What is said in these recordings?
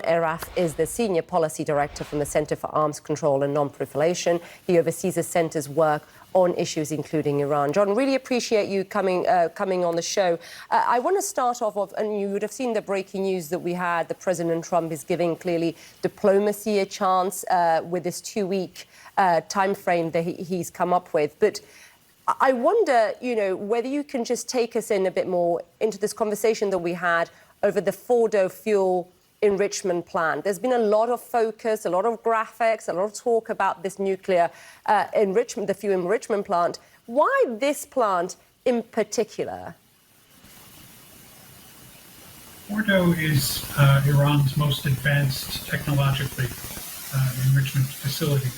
Erath is the Senior Policy Director from the Center for Arms Control and Non-Proliferation. He oversees the center's work on issues including Iran. John, really appreciate you coming on the show. I want to start off, and you would have seen the breaking news that we had, that President Trump is giving clearly diplomacy a chance with this 2-week time frame that he's come up with. But I wonder, whether you can just take us in a bit more into this conversation that we had over the Fordo fuel enrichment plant. There's been a lot of focus, a lot of graphics, a lot of talk about this nuclear enrichment, the fuel enrichment plant. Why this plant in particular? Fordo is Iran's most advanced technologically enrichment facility.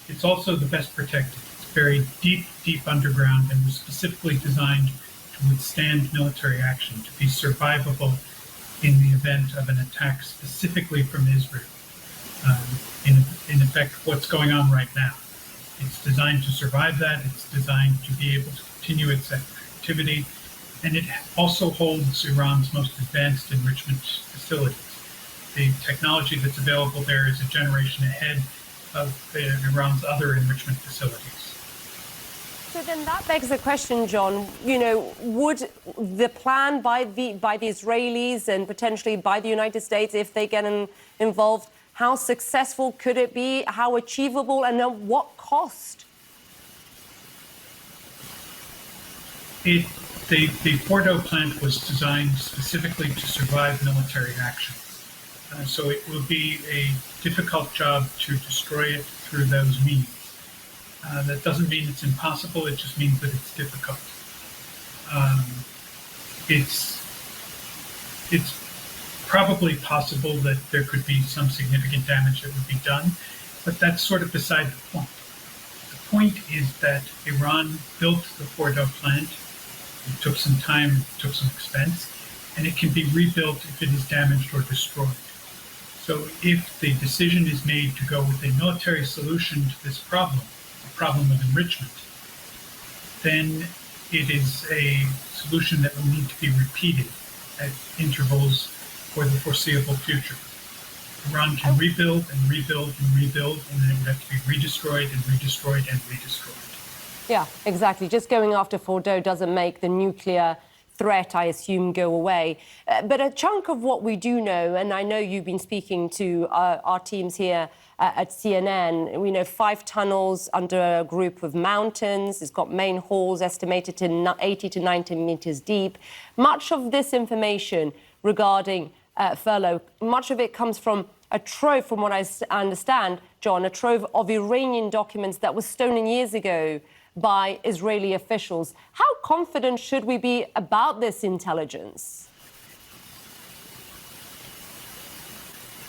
It's also the best protected. It's buried deep, deep underground and was specifically designed to withstand military action, to be survivable in the event of an attack specifically from Israel. In effect, what's going on right now. It's designed to survive that. It's designed to be able to continue its activity. And it also holds Iran's most advanced enrichment facilities. The technology that's available there is a generation ahead of Iran's other enrichment facilities. So then that begs the question, John, would the plan by the Israelis and potentially by the United States, if they get involved, how successful could it be? How achievable, and at what cost? The Fordo plant was designed specifically to survive military action. So it will be a difficult job to destroy it through those means. That doesn't mean it's impossible, it just means that it's difficult. It's probably possible that there could be some significant damage that would be done, but that's sort of beside the point. The point is that Iran built the Fordo plant. It took some time, it took some expense, and it can be rebuilt if it is damaged or destroyed. So if the decision is made to go with a military solution to this problem, the problem of enrichment, then it is a solution that will need to be repeated at intervals for the foreseeable future. Iran can rebuild and rebuild and rebuild, and then it would have to be redestroyed and redestroyed and redestroyed. Yeah, exactly. Just going after Fordo doesn't make the nuclear threat, I assume, go away. But a chunk of what we do know, and I know you've been speaking to our teams here at CNN, we know 5 tunnels under a group of mountains. It's got main halls estimated to 80 to 90 meters deep. Much of this information regarding furlough, much of it comes from a trove, from what I understand, John, a trove of Iranian documents that was stolen years ago by Israeli officials. How confident should we be about this intelligence?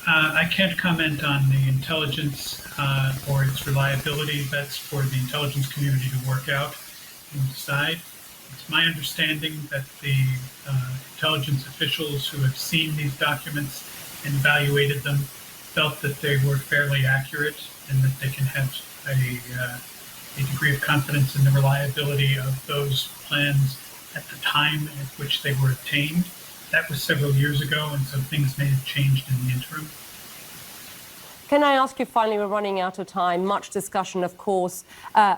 I can't comment on the intelligence or its reliability. That's for the intelligence community to work out and decide. It's my understanding that the intelligence officials who have seen these documents and evaluated them felt that they were fairly accurate and that they can have a degree of confidence in the reliability of those plans at the time at which they were obtained. That was several years ago, and so things may have changed in the interim. Can I ask you, finally, we're running out of time, much discussion, of course,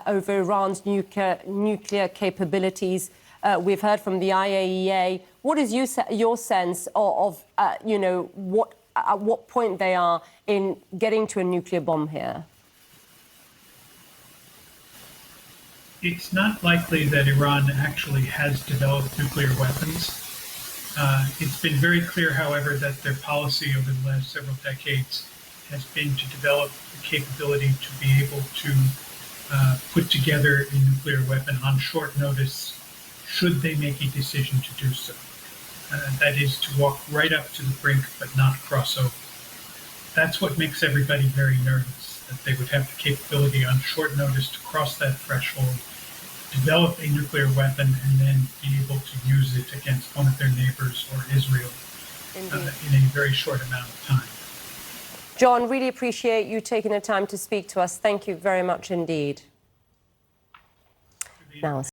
over Iran's nuclear capabilities. We've heard from the IAEA. What is your sense of at what point they are in getting to a nuclear bomb here? It's not likely that Iran actually has developed nuclear weapons. It's been very clear, however, that their policy over the last several decades has been to develop the capability to be able to put together a nuclear weapon on short notice should they make a decision to do so. That is, to walk right up to the brink but not cross over. That's what makes everybody very nervous, that they would have the capability on short notice to cross that threshold, develop a nuclear weapon, and then be able to use it against one of their neighbors or Israel in a very short amount of time. John, really appreciate you taking the time to speak to us. Thank you very much indeed. Now.